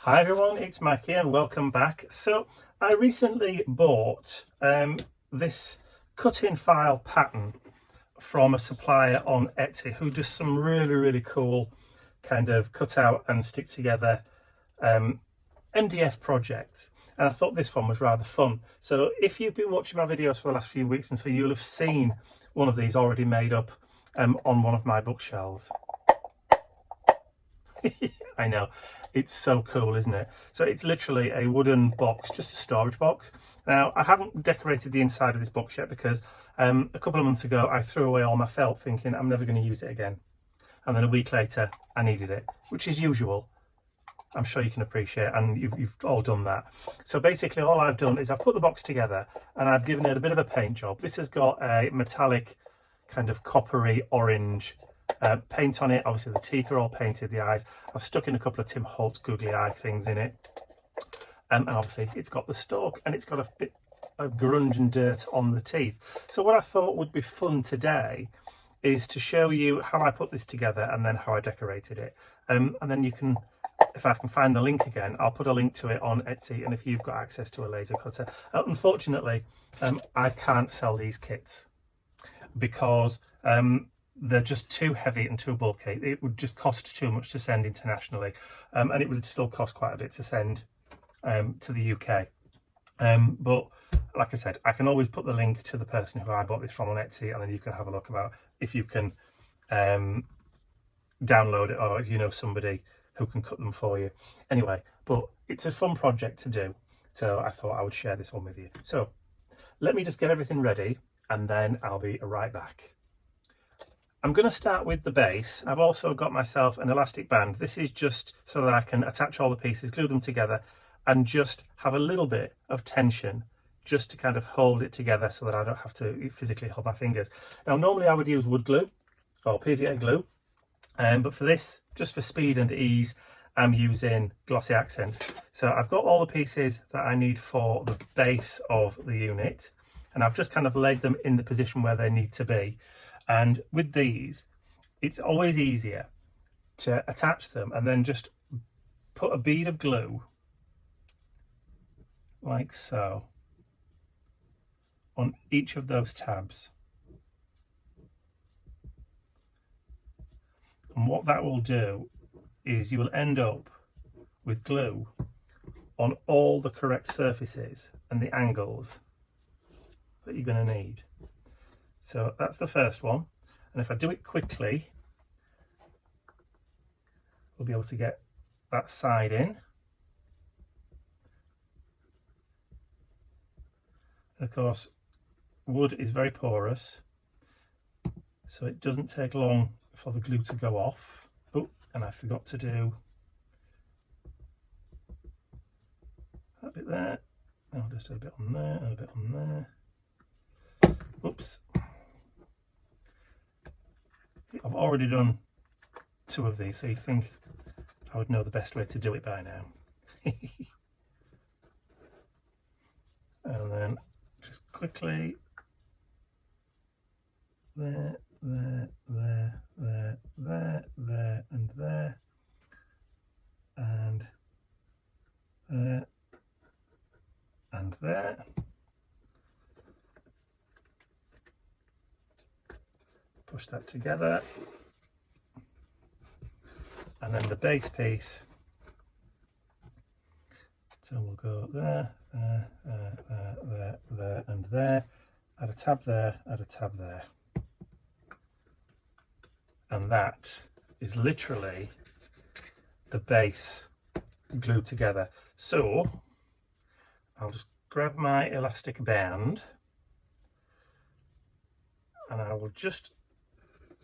Hi everyone, it's Mikey and welcome back. So I recently bought this cut-in file pattern from a supplier on Etsy who does some really cool kind of cut out and stick together MDF projects, and I thought this one was rather fun. So if you've been watching my videos for the last few weeks, and so you'll have seen one of these already made up on one of my bookshelves. I know, it's so cool, isn't it? So it's literally a wooden box, just a storage box. Now, I haven't decorated the inside of this box yet because a couple of months ago I threw away all my felt thinking I'm never going to use it again. And then a week later I needed it, which is usual. I'm sure you can appreciate, and you've all done that. So basically all I've done is I've put the box together and I've given it a bit of a paint job. This has got a metallic kind of coppery orange paint on it. Obviously the teeth are all painted, the eyes. I've stuck in a couple of Tim Holtz googly eye things in it. And obviously it's got the stalk and it's got a bit of grunge and dirt on the teeth. So what I thought would be fun today is to show you how I put this together and then how I decorated it. And then you can, if I can find the link again, I'll put a link to it on Etsy, and if you've got access to a laser cutter. Unfortunately, I can't sell these kits because they're just too heavy and too bulky. It would just cost too much to send internationally, and it would still cost quite a bit to send to the UK. But like I said, I can always put the link to the person who I bought this from on Etsy, and then you can have a look about if you can download it, or if you know somebody who can cut them for you. Anyway, but it's a fun project to do, so I thought I would share this one with you. So let me just get everything ready and then I'll be right back. I'm going to start with the base. I've also got myself an elastic band. This is just so that I can attach all the pieces, glue them together, and just have a little bit of tension just to kind of hold it together so that I don't have to physically hold my fingers. Now normally I would use wood glue or PVA glue, but for this, just for speed and ease, I'm using glossy accent. So I've got all the pieces that I need for the base of the unit, and I've just kind of laid them in the position where they need to be. And with these, it's always easier to attach them and then just put a bead of glue, like so, on each of those tabs. And what that will do is you will end up with glue on all the correct surfaces and the angles that you're going to need. So that's the first one, and if I do it quickly, we'll be able to get that side in. And of course, wood is very porous, so it doesn't take long for the glue to go off. Oh, and I forgot to do that bit there. I'll just do a bit on there and a bit on there. Oops. I've already done 2 of these, so you'd think I would know the best way to do it by now. And then just quickly there, and there, and there, and there. Push that together, and then the base piece, so we'll go there, there, and there, add a tab there, add a tab there, and that is literally the base glued together. So I'll just grab my elastic band and I will just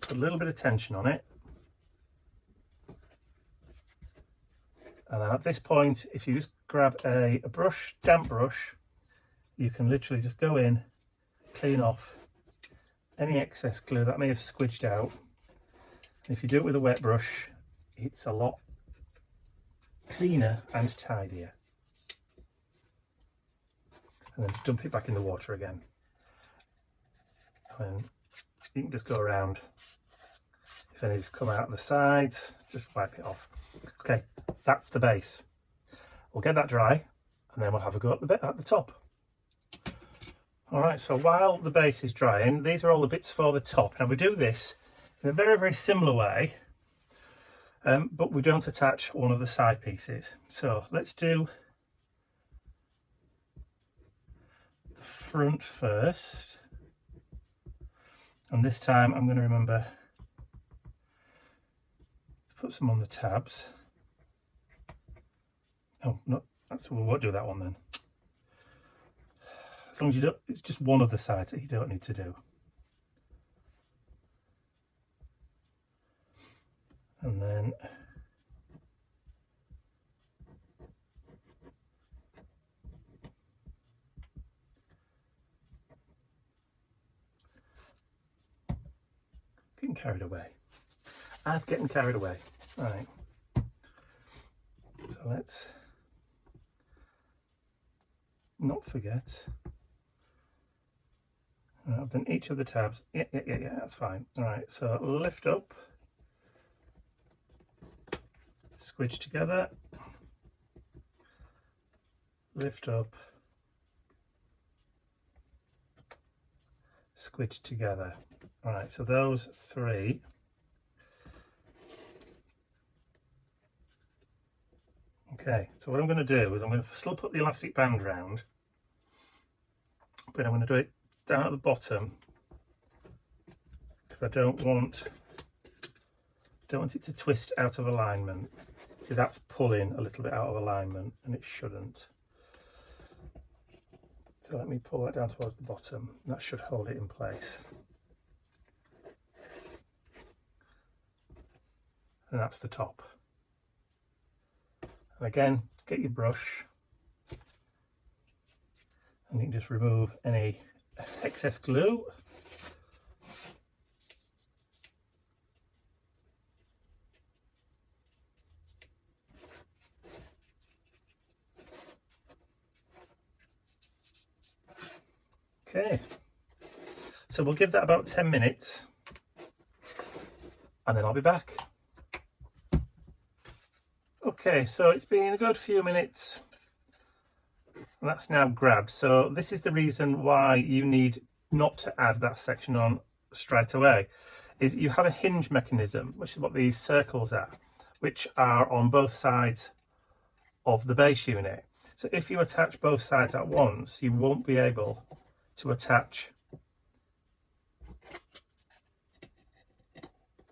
put a little bit of tension on it, and then at this point, if you just grab a brush, damp brush, you can literally just go in, clean off any excess glue that may have squidged out. And if you do it with a wet brush, it's a lot cleaner and tidier. And then just dump it back in the water again. And you can just go around. If if any's come out the sides, just wipe it off. Okay, that's the base. We'll get that dry and then we'll have a go at the bit at the top. All right, so while the base is drying, these are all the bits for the top. Now we do this in a very, very similar way, but we don't attach one of the side pieces. So let's do the front first. And this time I'm going to remember to put some on the tabs. Oh, no, actually we won't do that one then. As long as you don't, it's just one of the sides that you don't need to do. And then getting carried away. As getting carried away. All right. So let's not forget. I've done each of the tabs. Yeah, that's fine. All right, so lift up, squidge together, lift up, squidge together. All right, so those three. Okay, so what I'm going to do is I'm going to still put the elastic band round, but I'm going to do it down at the bottom because I don't want it to twist out of alignment. See, that's pulling a little bit out of alignment and it shouldn't. So let me pull that down towards the bottom. That should hold it in place. And that's the top. And again, get your brush and you can just remove any excess glue. Okay, so we'll give that about 10 minutes and then I'll be back. Okay, so it's been a good few minutes. That's now grabbed. So this is the reason why you need not to add that section on straight away, is you have a hinge mechanism, which is what these circles are, which are on both sides of the base unit. So if you attach both sides at once, you won't be able to attach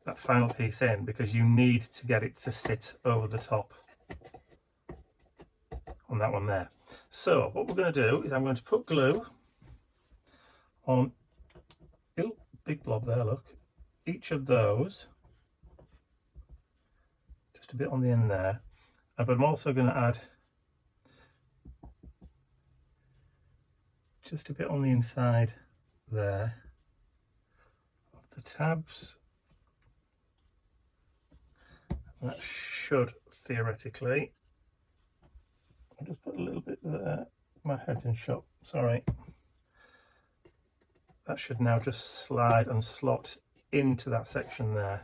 that final piece in because you need to get it to sit over the top on that one there. So what we're going to do is I'm going to put glue on, oh, big blob there, look, each of those, just a bit on the end there, but I'm also going to add just a bit on the inside there of the tabs. That should theoretically, I'll just put a little bit there, my head's in shot, sorry. That should now just slide and slot into that section there.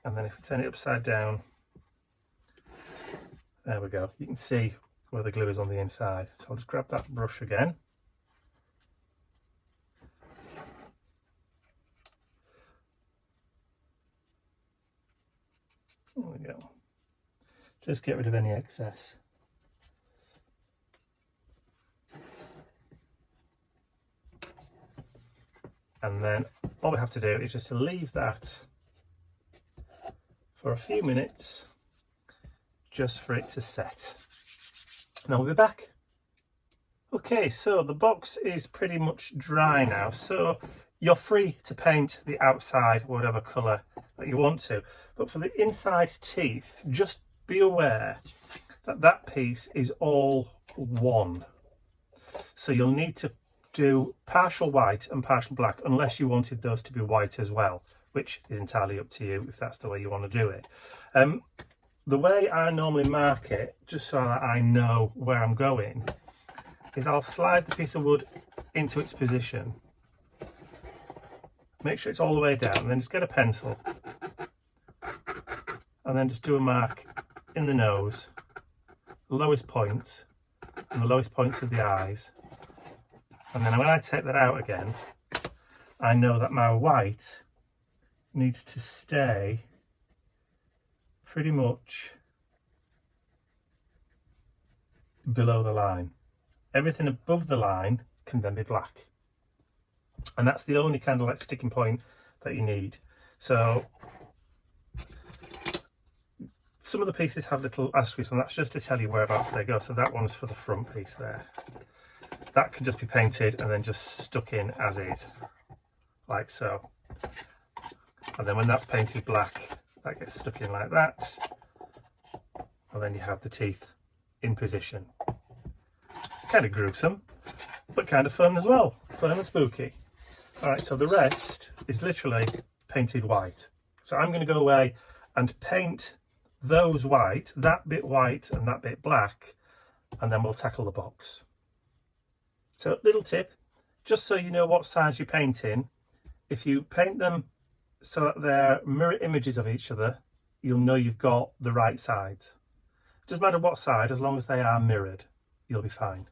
And then if we turn it upside down, there we go. You can see where the glue is on the inside. So I'll just grab that brush again. There we go. Just get rid of any excess. And then all we have to do is just to leave that for a few minutes, just for it to set. Now we'll be back. Okay, so the box is pretty much dry now, so you're free to paint the outside whatever colour that you want to, but for the inside teeth, just be aware that that piece is all one. So you'll need to do partial white and partial black, unless you wanted those to be white as well, which is entirely up to you if that's the way you want to do it. The way I normally mark it, just so that I know where I'm going, is I'll slide the piece of wood into its position make sure it's all the way down, and then just get a pencil and then just do a mark in the nose, the lowest points and the lowest points of the eyes. And then when I take that out again, I know that my white needs to stay pretty much below the line. Everything above the line can then be black. And that's the only kind of like sticking point that you need. So some of the pieces have little asterisks, and that's just to tell you whereabouts they go. So that one's for the front piece there. That can just be painted and then just stuck in as is, like so. And then when that's painted black, that gets stuck in like that. And then you have the teeth in position. Kind of gruesome, but kind of fun as well. Fun and spooky. Alright, so the rest is literally painted white. So I'm going to go away and paint those white, that bit white and that bit black, and then we'll tackle the box. So little tip, just so you know what size you're painting, if you paint them so that they're mirror images of each other, you'll know you've got the right sides. It doesn't matter what side, as long as they are mirrored, you'll be fine.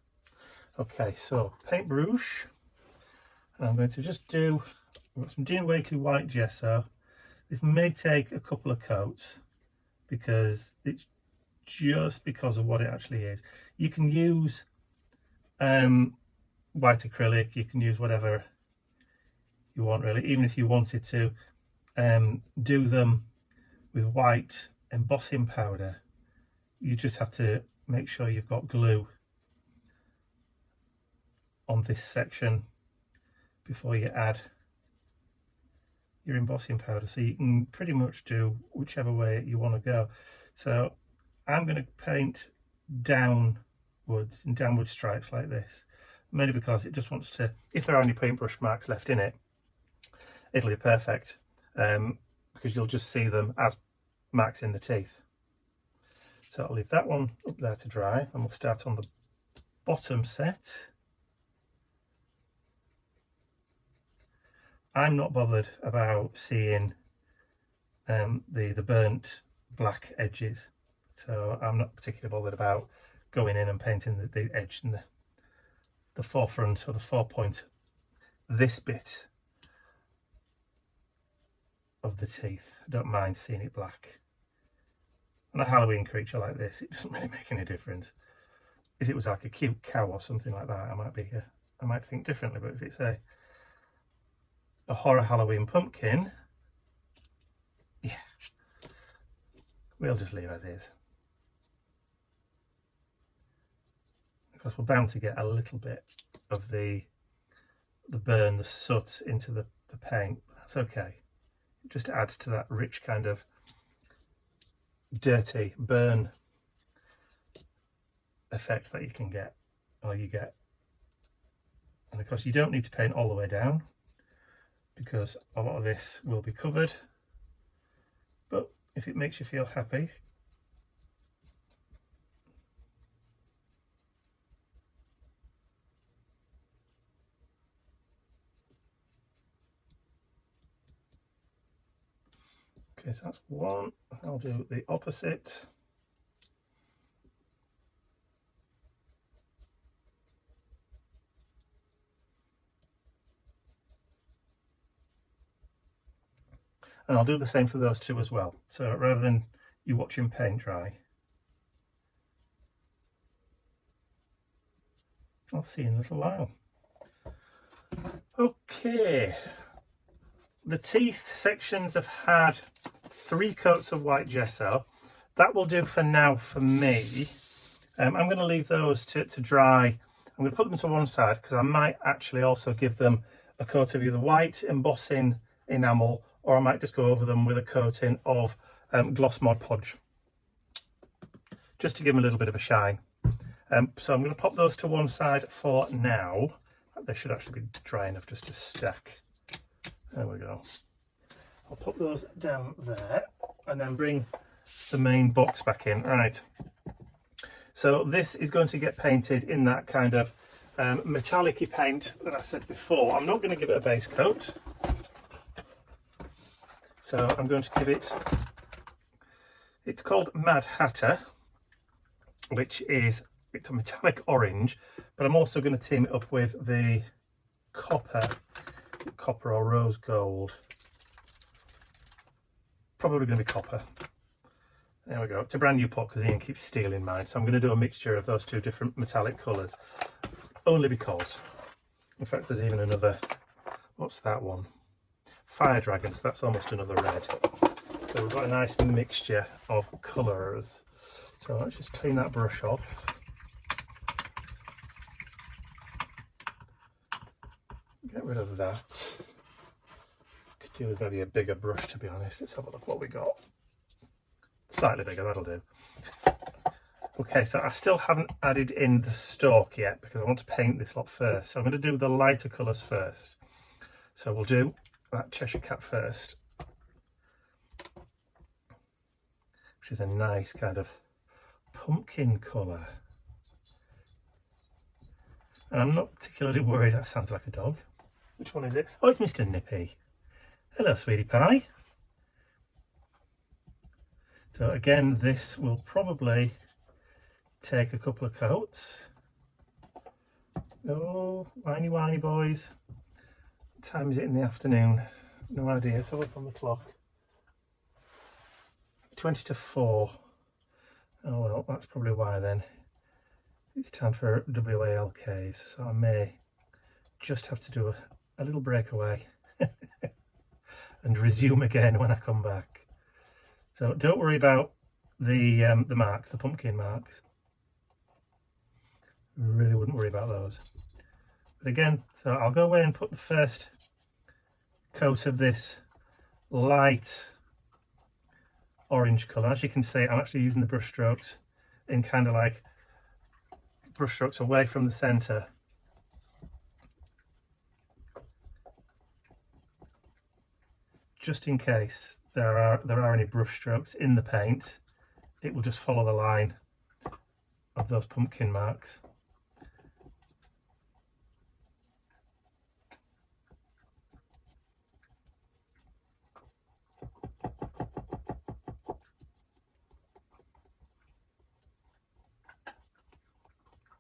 Okay, so paintbrush, and I'm going to just do, I've got some Dean Wakely white gesso. This may take a couple of coats because it's just because of what it actually is. You can use white acrylic, you can use whatever you want really, even if you wanted to do them with white embossing powder. You just have to make sure you've got glue on this section before you add your embossing powder, so you can pretty much do whichever way you want to go. So I'm going to paint downwards in downward stripes like this, mainly because it just wants to, if there are any paintbrush marks left in it, it'll be perfect, because you'll just see them as marks in the teeth. So I'll leave that one up there to dry, and we'll start on the bottom set. I'm not bothered about seeing the burnt black edges, so I'm not particularly bothered about going in and painting the edge and the forefront or the forepoint, this bit of the teeth. I don't mind seeing it black. On a Halloween creature like this, it doesn't really make any difference. If it was like a cute cow or something like that, I might think differently. But if it's a horror Halloween pumpkin, yeah, we'll just leave as is, because we're bound to get a little bit of the burn, the soot into the paint. That's okay. It just adds to that rich kind of dirty burn effect that you can get, or you get. And of course you don't need to paint all the way down, because a lot of this will be covered, but if it makes you feel happy, okay, so that's one. I'll do the opposite. And I'll do the same for those two as well. So rather than you watching paint dry, I'll see you in a little while. Okay, the teeth sections have had 3 coats of white gesso. That will do for now for me. I'm going to leave those to dry. I'm going to put them to one side, because I might actually also give them a coat of either white embossing enamel, or I might just go over them with a coating of gloss Mod Podge, just to give them a little bit of a shine. So I'm going to pop those to one side for now. They should actually be dry enough just to stack. There we go. I'll put those down there and then bring the main box back in. Right, so this is going to get painted in that kind of metallic-y paint that I said before. I'm not going to give it a base coat. So I'm going to give it, it's called Mad Hatter, which is, it's a metallic orange, but I'm also going to team it up with the copper or rose gold. Probably going to be copper. There we go. It's a brand new pot because Ian keeps stealing mine, so I'm going to do a mixture of those two different metallic colours, only because, in fact, there's even another, what's that one? Fire Dragon, so that's almost another red. So we've got a nice mixture of colours. So let's just clean that brush off. Get rid of that. Could do with maybe a bigger brush, to be honest. Let's have a look what we got. Slightly bigger, that'll do. Okay, so I still haven't added in the stalk yet because I want to paint this lot first. So I'm going to do the lighter colours first. So we'll do that Cheshire Cat first, which is a nice kind of pumpkin colour. And I'm not particularly worried. That sounds like a dog. Which one is it? Oh, it's Mr. Nippy. Hello, sweetie pie. So again, this will probably take a couple of coats. Oh, whiny boys. What time is it in the afternoon? No idea. Let's have a look on the clock. 20 to 4. Oh well, that's probably why then. It's time for WALKs, so I may just have to do a little breakaway and resume again when I come back. So don't worry about the marks, the pumpkin marks. Really wouldn't worry about those. But again, so I'll go away and put the first coat of this light orange colour. As you can see, I'm actually using the brush strokes in kind of like brush strokes away from the centre. Just in case there are any brush strokes in the paint, it will just follow the line of those pumpkin marks.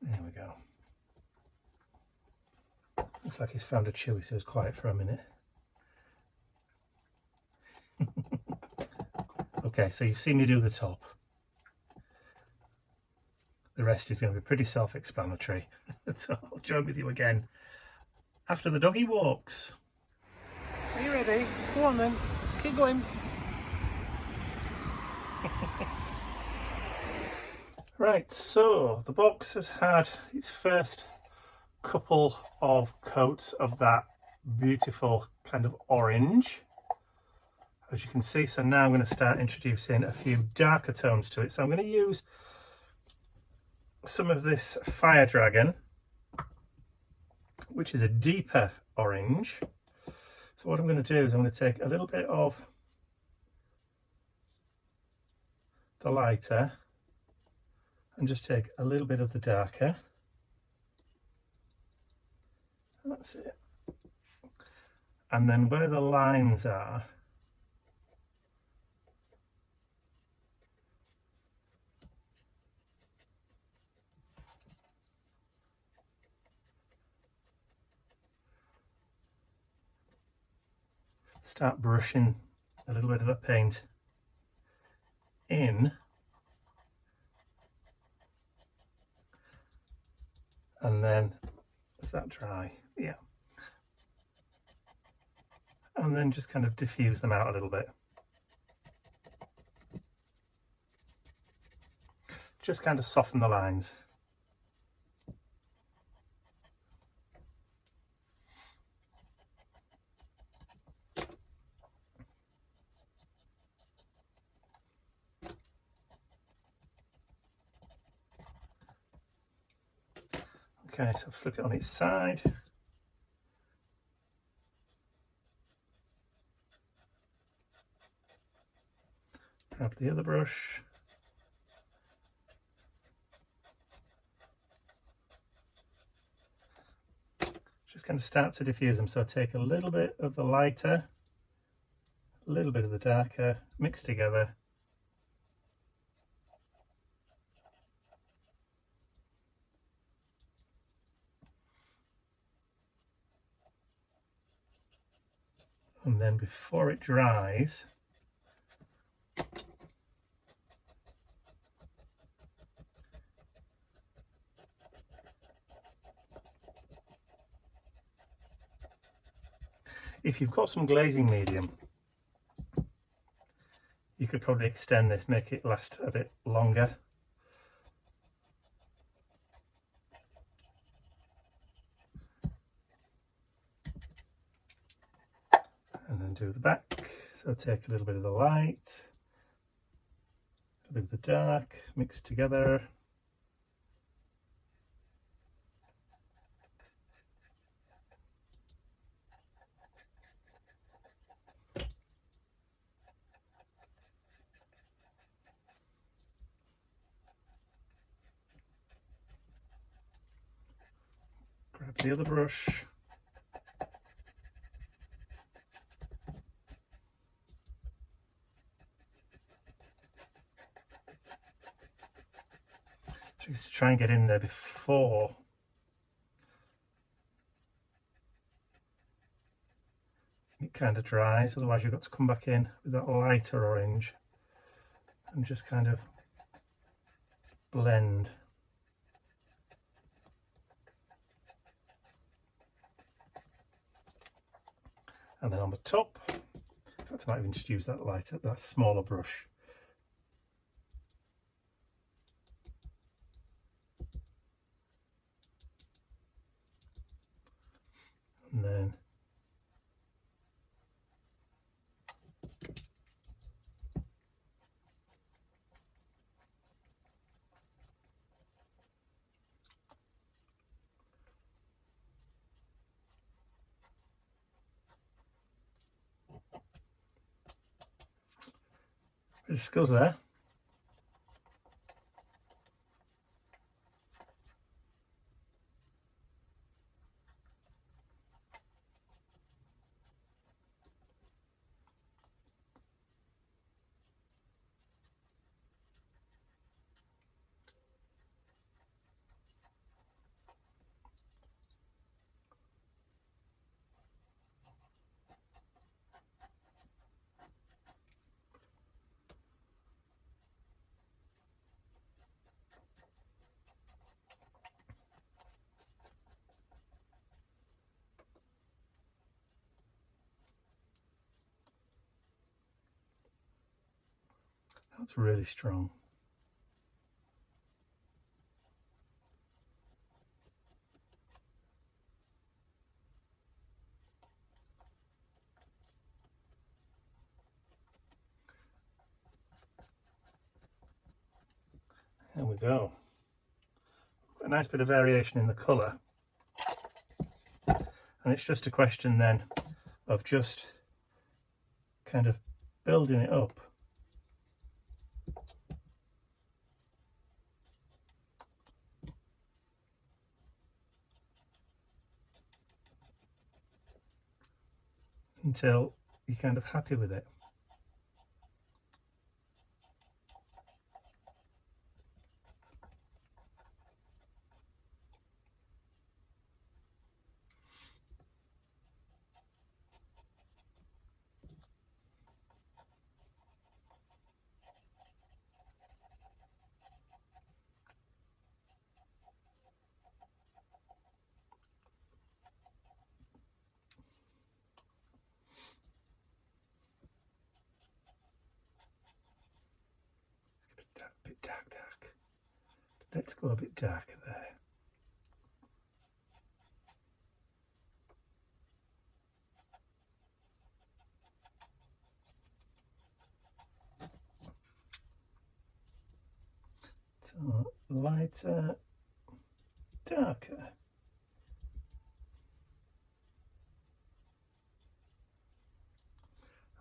There we go. Looks like he's found a chewy, so it's quiet for a minute. Okay, so you've seen me do the top. The rest is going to be pretty self-explanatory. So I'll join with you again after the doggy walks. Are you ready? Go on then. Keep going. Right, so the box has had its first couple of coats of that beautiful kind of orange, as you can see. So now I'm going to start introducing a few darker tones to it. So I'm going to use some of this Fire Dragon, which is a deeper orange. So what I'm going to do is I'm going to take a little bit of the lighter and just take a little bit of the darker. That's it. And then where the lines are, start brushing a little bit of that paint in, and then let that dry. Yeah, and then just kind of diffuse them out a little bit. Just kind of soften the lines. Okay, so flip it on its side. Grab the other brush. Just kind of start to diffuse them. So take a little bit of the lighter, a little bit of the darker mixed together. And then before it dries, if you've got some glazing medium, you could probably extend this, make it last a bit longer. And then do the back. So take a little bit of the light, a bit of the dark, mixed together. Grab the other brush. Just to try and get in there before it kind of dries, otherwise you've got to come back in with that lighter orange and just kind of blend. And then on the top, in fact I might even just use that lighter, that smaller brush. And then it just goes there. That's really strong. There we go. A nice bit of variation in the colour. And it's just a question then of just kind of building it up. Until you're kind of happy with it. Dark. Let's go a bit darker there. So lighter, darker.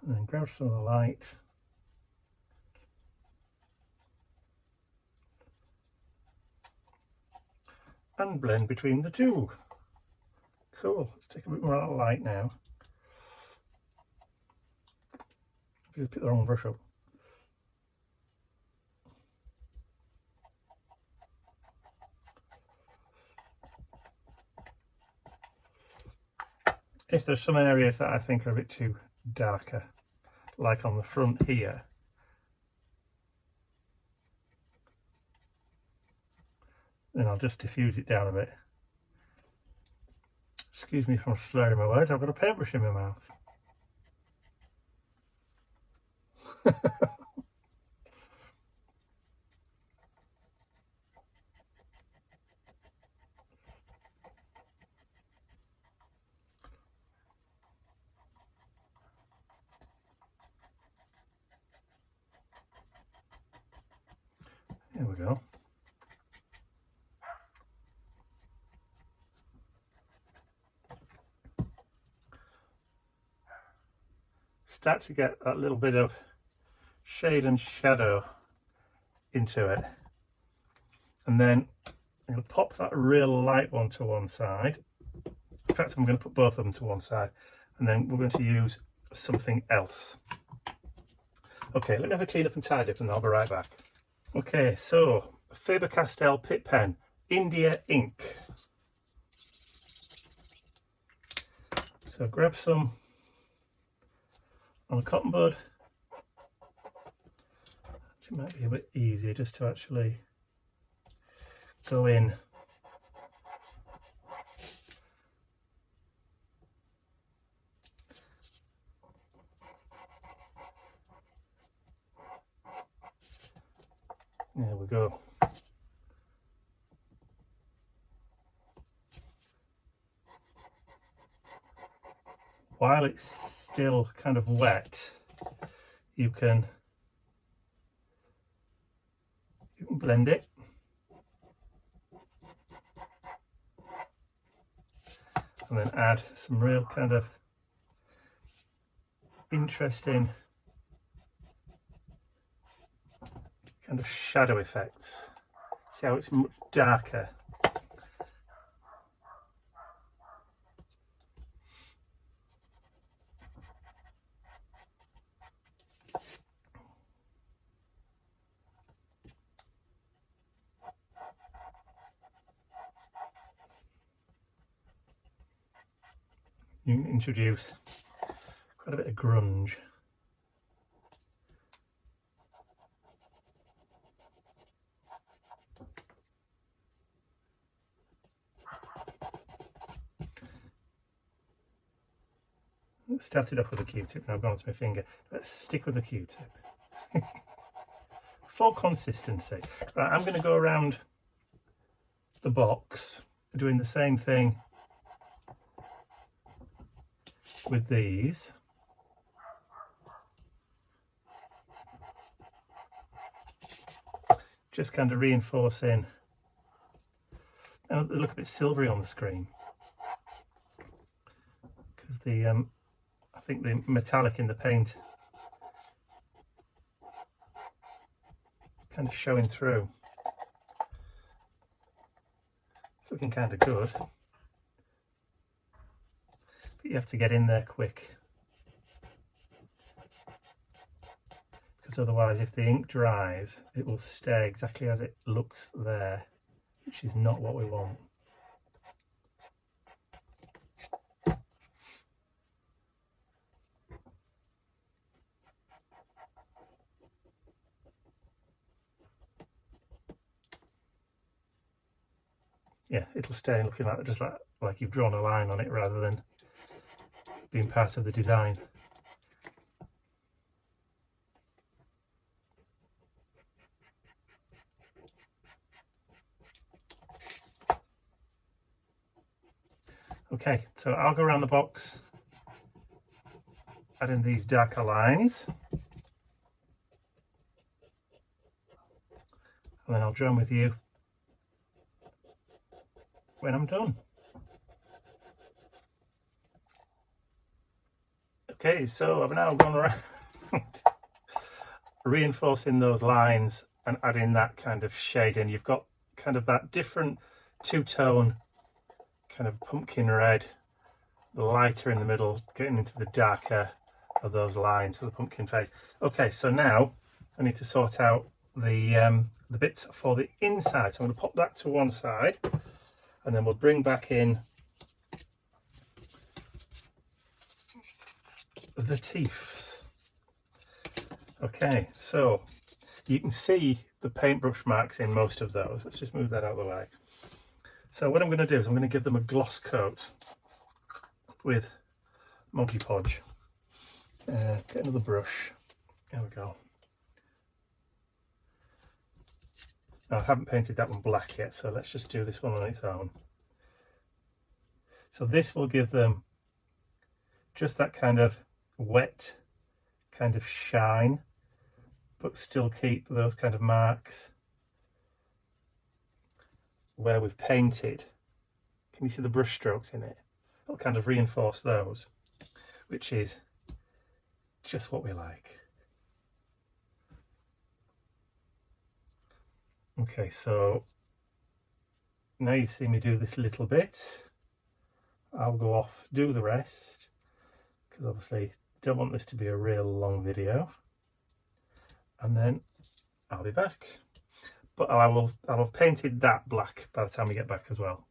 And then grab some of the light. And blend between the two. Cool. Let's take a bit more of that light now. Just pick the wrong brush up. If there's some areas that I think are a bit too darker, like on the front here, then I'll just diffuse it down a bit. Excuse me if I'm slurring my words, I've got a paintbrush in my mouth. There we go. Start to get that little bit of shade and shadow into it, and then I'm going to pop that real light one to one side. In fact, I'm going to put both of them to one side, and then we're going to use something else. Okay, let me have a clean up and tidy up and I'll be right back. Okay, so Faber-Castell Pitt Pen, India ink. So grab some on a cotton bud. It might be a bit easier just to actually go in. There we go. While it's still kind of wet, you can blend it. And then add some real kind of interesting kind of shadow effects. See how it's much darker. You can introduce quite a bit of grunge. Started off with a Q-tip, now I've gone to my finger. Let's stick with the Q-tip. For consistency. Right, I'm going to go around the box doing the same thing with these. Just kind of reinforcing. And they look a bit silvery on the screen because the I think the metallic in the paint kind of showing through. It's looking kind of good, but you have to get in there quick, because otherwise if the ink dries it will stay exactly as it looks there, which is not what we want. Yeah, it'll stay looking like just like you've drawn a line on it rather than being part of the design. Okay, so I'll go around the box, add in these darker lines, and then I'll join with you when I'm done. Okay, so I've now gone around reinforcing those lines and adding that kind of shade in. You've got kind of that different two-tone kind of pumpkin red, the lighter in the middle, getting into the darker of those lines for the pumpkin face. Okay, so now I need to sort out the bits for the inside. So I'm going to pop that to one side, and then we'll bring back in the teeth. Okay, so you can see the paintbrush marks in most of those. Let's just move that out of the way. So what I'm going to do is I'm going to give them a gloss coat with Mod Podge. Get another brush. There we go. Now, I haven't painted that one black yet, so let's just do this one on its own. So this will give them just that kind of wet kind of shine, but still keep those kind of marks where we've painted. Can you see the brush strokes in it? It'll kind of reinforce those, which is just what we like. Okay, so now you've seen me do this little bit. I'll go off, do the rest, because obviously don't want this to be a real long video, and then I'll be back. But I'll have painted that black by the time we get back as well.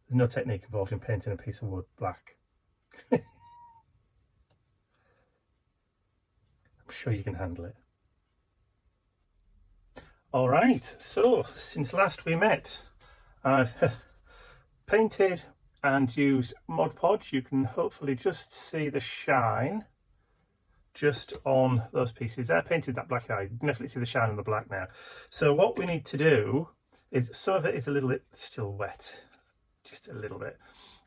There's no technique involved in painting a piece of wood black. I'm sure you can handle it. All right, so since last we met, I've painted and used Mod Podge. You can hopefully just see the shine just on those pieces. I painted that black eye. You can definitely see the shine on the black now. So what we need to do is, some of it is a little bit still wet, just a little bit.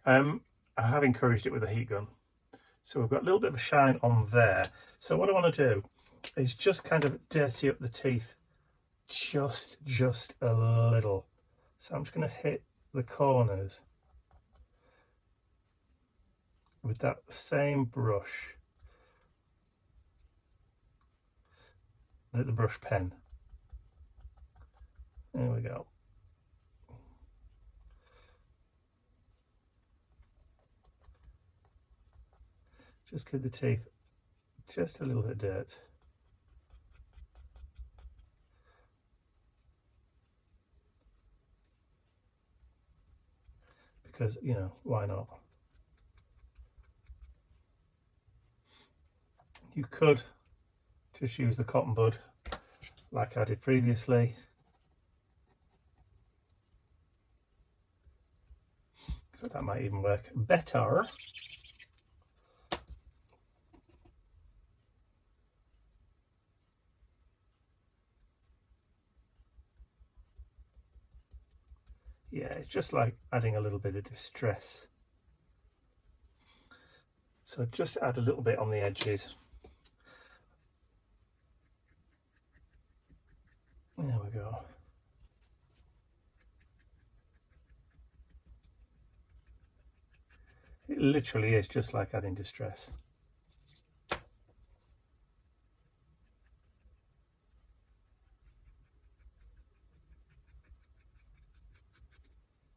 I have encouraged it with a heat gun. So we've got a little bit of a shine on there. So what I want to do is just kind of dirty up the teeth just a little. So I'm just going to hit the corners with that same brush, the brush pen. There we go. Just give the teeth just a little bit of dirt. Because, you know, why not? You could just use the cotton bud like I did previously. But that might even work better. Yeah, it's just like adding a little bit of distress. So just add a little bit on the edges. There we go. It literally is just like adding distress.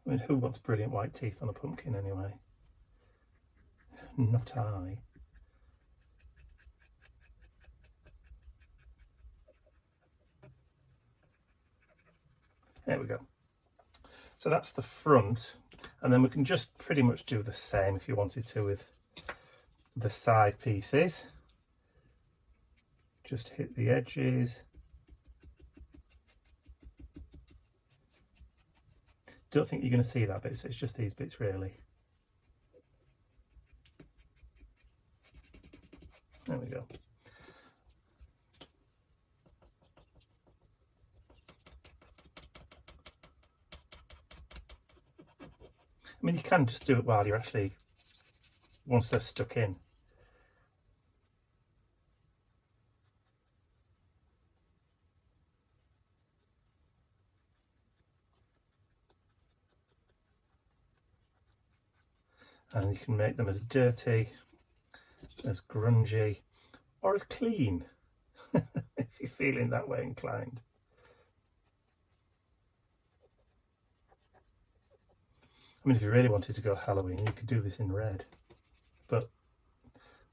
I mean, who wants brilliant white teeth on a pumpkin anyway? Not I. There we go. So that's the front, and then we can just pretty much do the same if you wanted to with the side pieces. Just hit the edges. Don't think you're going to see that bit, so it's just these bits really. There we go. I mean, you can just do it while you're actually, once they're stuck in. And you can make them as dirty, as grungy, or as clean, if you're feeling that way inclined. I mean, if you really wanted to go Halloween, you could do this in red. but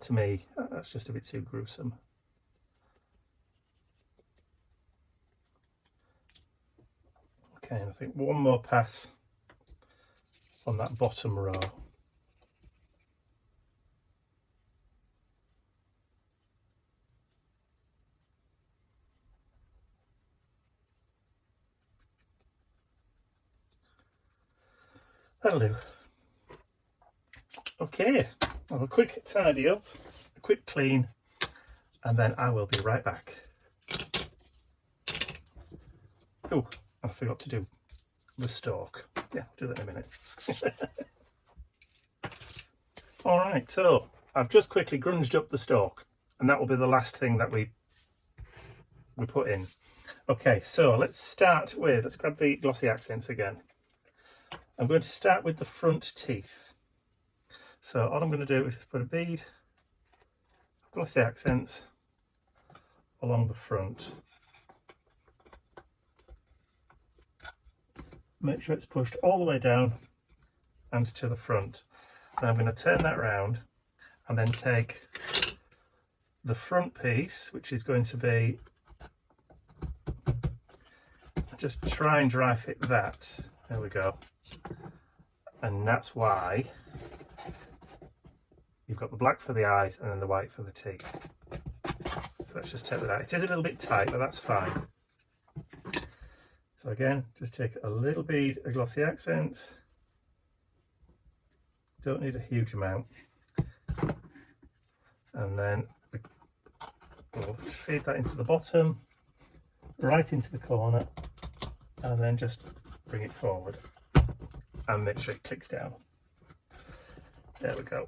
to me that's just a bit too gruesome. Okay, and I think one more pass on that bottom row. That'll do. Okay, I'll have a quick tidy up, a quick clean, and then I will be right back. Oh, I forgot to do the stalk. Yeah, I'll do that in a minute. All right, so I've just quickly grunged up the stalk, and that will be the last thing that we put in. Okay, so let's grab the glossy accents again. I'm going to start with the front teeth. So all I'm going to do is just put a bead of glossy accents along the front. Make sure it's pushed all the way down and to the front. Then I'm going to turn that around and then take the front piece, which is going to be, just try and dry fit that. There we go. And that's why you've got the black for the eyes and then the white for the teeth. So let's just take that out. It is a little bit tight, but that's fine. So again, just take a little bead of glossy accents. Don't need a huge amount. And then we'll feed that into the bottom, right into the corner, and then just bring it forward and make sure it clicks down. There we go.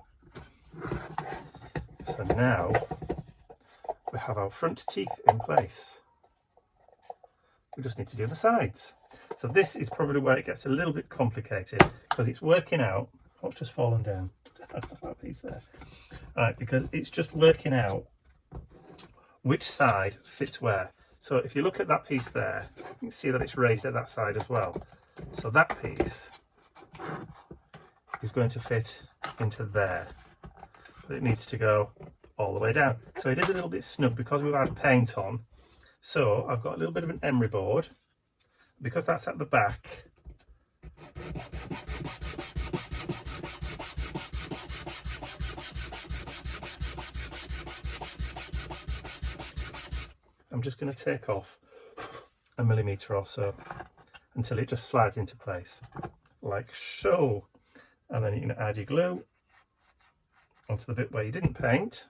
So now we have our front teeth in place. We just need to do the sides. So this is probably where it gets a little bit complicated, because it's working out, what's just fallen down, that piece there. All right, because it's just working out which side fits where. So if you look at that piece there, you can see that it's raised at that side as well. So that piece is going to fit into there, but it needs to go all the way down. So it is a little bit snug because we've had paint on. So I've got a little bit of an emery board, because that's at the back. I'm just going to take off a millimetre or so until it just slides into place, like so. And then you can add your glue onto the bit where you didn't paint.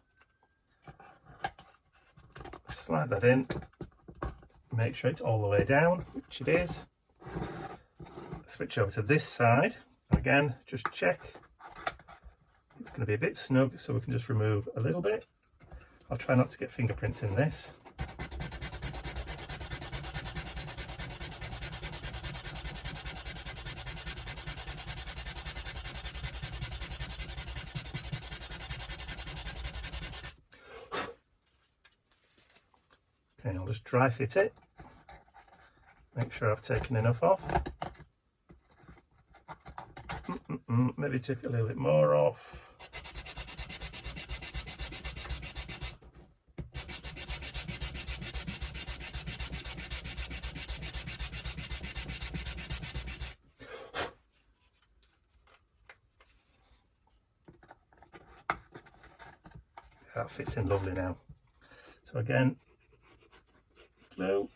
Slide that in, make sure it's all the way down, which it is. Switch over to this side, and again, just check. It's going to be a bit snug, so we can just remove a little bit. I'll try not to get fingerprints in this. Okay, I'll just dry fit it. Make sure I've taken enough off. Maybe take a little bit more off. That fits in lovely now. So again, glue.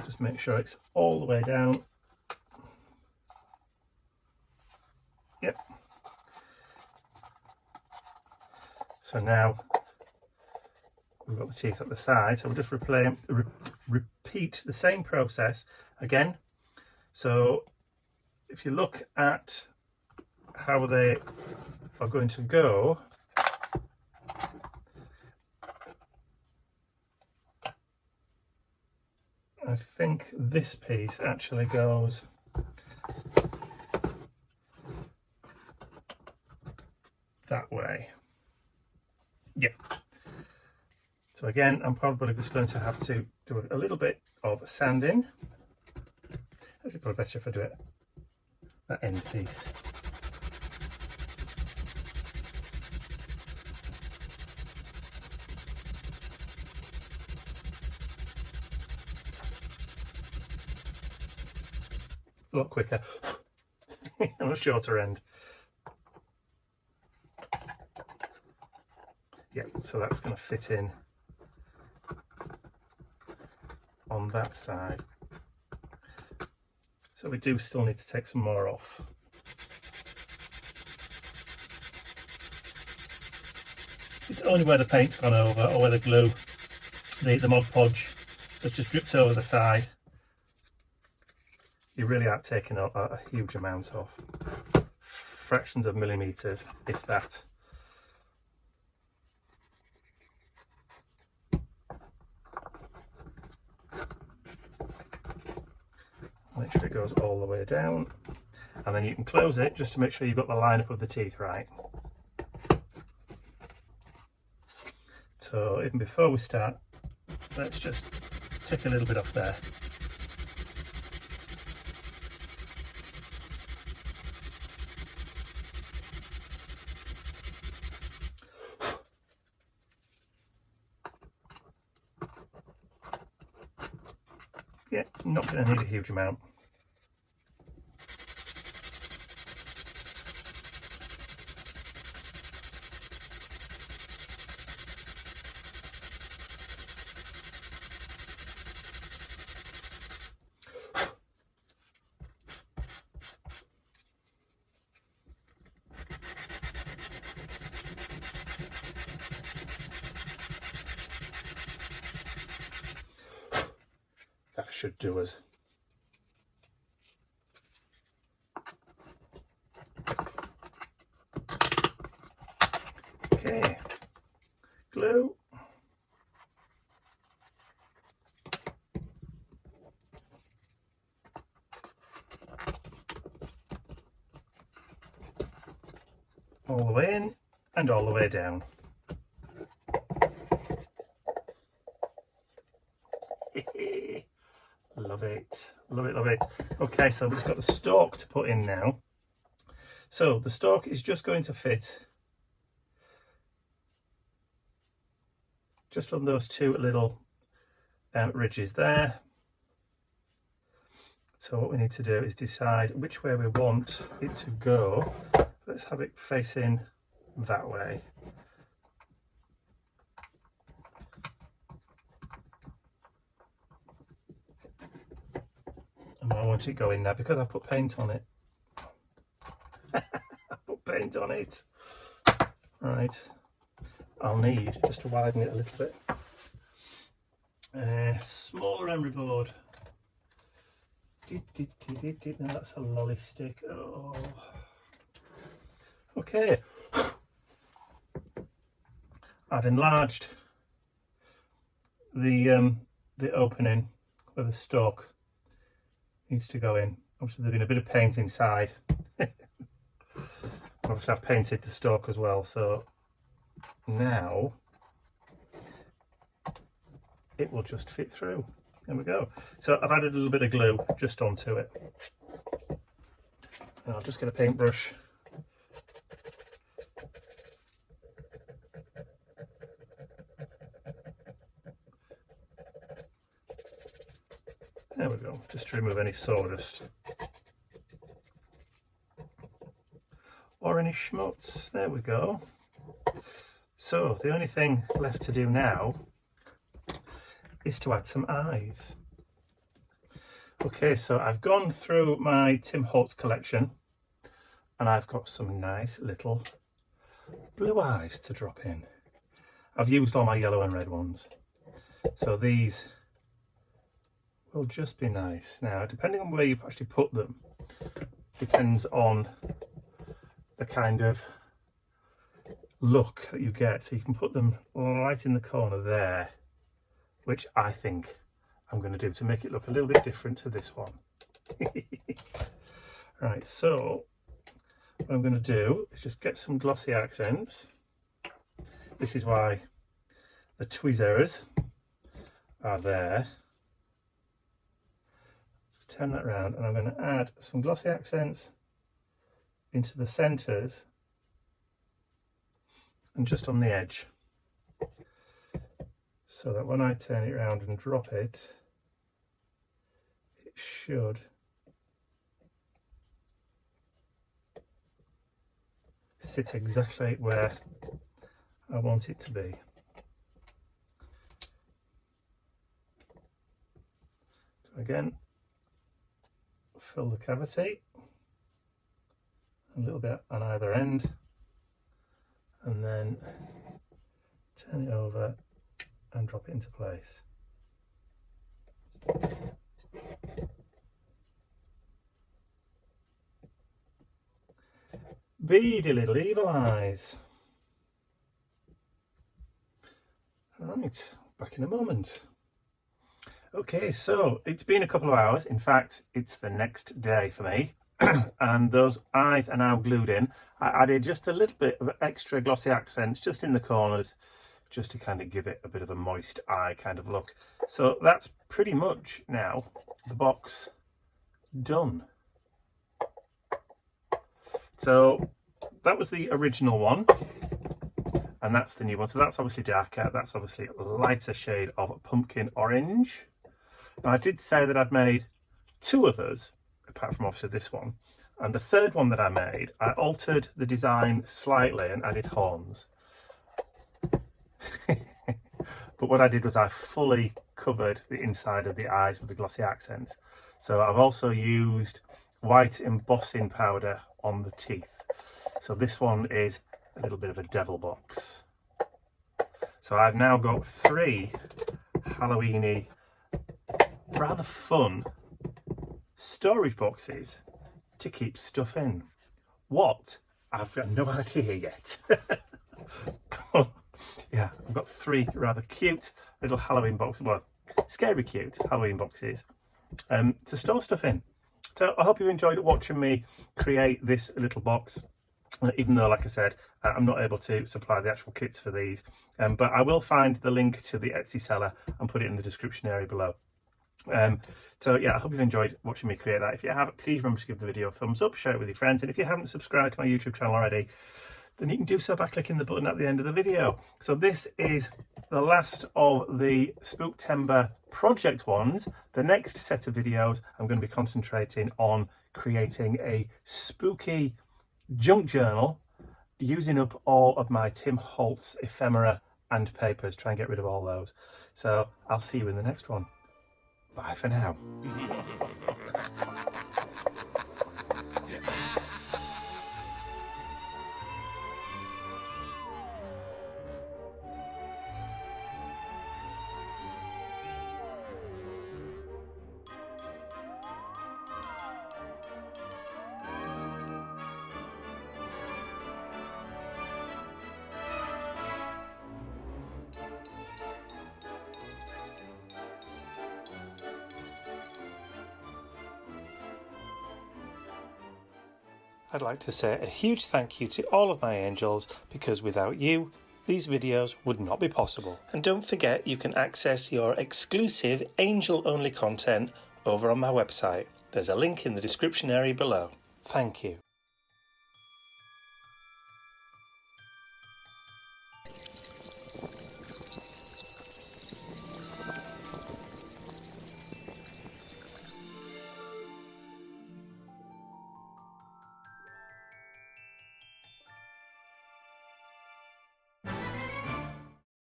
Just make sure it's all the way down. Yep. So now we've got the teeth at the side, so we'll just repeat the same process again. So if you look at how they are going to go, I think this piece actually goes that way. Yeah. So again, I'm probably just going to have to do a little bit of sanding. It's probably better if I do it that end piece. A lot quicker on a shorter end. Yeah, so that's going to fit in on that side. So we do still need to take some more off. It's only where the paint's gone over or where the glue, the Mod Podge that's just dripped over the side. You really aren't taking a huge amount off. Fractions of millimetres, if that. Make sure it goes all the way down. And then you can close it just to make sure you've got the lineup of the teeth right. So even before we start, let's just take a little bit off there. Yeah, not going to need a huge amount. That should do us. Okay, glue. All the way in and all the way down. Love it, love it, love it. Okay, so we've just got the stalk to put in now. So the stalk is just going to fit just on those two little ridges there. So what we need to do is decide which way we want it to go. Let's have it facing that way. And I want it going now because I've put paint on it. I put paint on it. Right. I'll need just to widen it a little bit. Smaller emery board. Now that's a lolly stick. Oh. Okay. I've enlarged the opening where the stalk needs to go in. Obviously there's been a bit of paint inside. Obviously I've painted the stalk as well, so now it will just fit through. There we go. So I've added a little bit of glue just onto it. And I'll just get a paintbrush. There we go, just to remove any sawdust or any schmutz. There we go. So the only thing left to do now is to add some eyes. Okay, so I've gone through my Tim Holtz collection and I've got some nice little blue eyes to drop in. I've used all my yellow and red ones, so these will just be nice. Now, depending on where you actually put them, depends on the kind of look that you get. So you can put them right in the corner there, which I think I'm going to do to make it look a little bit different to this one. Right, so what I'm going to do is just get some glossy accents. This is why the tweezers are there. Just turn that around, and I'm going to add some glossy accents into the centres and just on the edge, so that when I turn it around and drop it, it should sit exactly where I want it to be. So again, fill the cavity, a little bit on either end, and then turn it over and drop it into place. Beady little evil eyes. Right, back in a moment. Okay, so it's been a couple of hours. In fact, it's the next day for me. And those eyes are now glued in. I added just a little bit of extra glossy accents just in the corners, just to kind of give it a bit of a moist eye kind of look. So that's pretty much now the box done. So that was the original one, and that's the new one. So that's obviously darker, that's obviously a lighter shade of pumpkin orange. Now I did say that I'd made two others, apart from obviously this one, and the third one that I made, I altered the design slightly and added horns. But what I did was I fully covered the inside of the eyes with the glossy accents. So I've also used white embossing powder on the teeth. So this one is a little bit of a devil box. So I've now got three Halloweeny, rather fun storage boxes to keep stuff in. What? I've got no idea yet. Yeah, I've got three rather cute little Halloween boxes, well, scary cute Halloween boxes to store stuff in. So I hope you've enjoyed watching me create this little box, even though, like I said, I'm not able to supply the actual kits for these, but I will find the link to the Etsy seller and put it in the description area below. So yeah, I hope you've enjoyed watching me create that. If you have, please remember to give the video a thumbs up, share it with your friends, and if you haven't subscribed to my YouTube channel already, then you can do so by clicking the button at the end of the video. So this is the last of the Spooktember project ones. The next set of videos, I'm going to be concentrating on creating a spooky junk journal using up all of my Tim Holtz ephemera and papers, try and get rid of all those. So I'll see you in the next one. Bye for now. I'd like to say a huge thank you to all of my angels, because without you, these videos would not be possible. And don't forget, you can access your exclusive angel-only content over on my website. There's a link in the description area below. Thank you.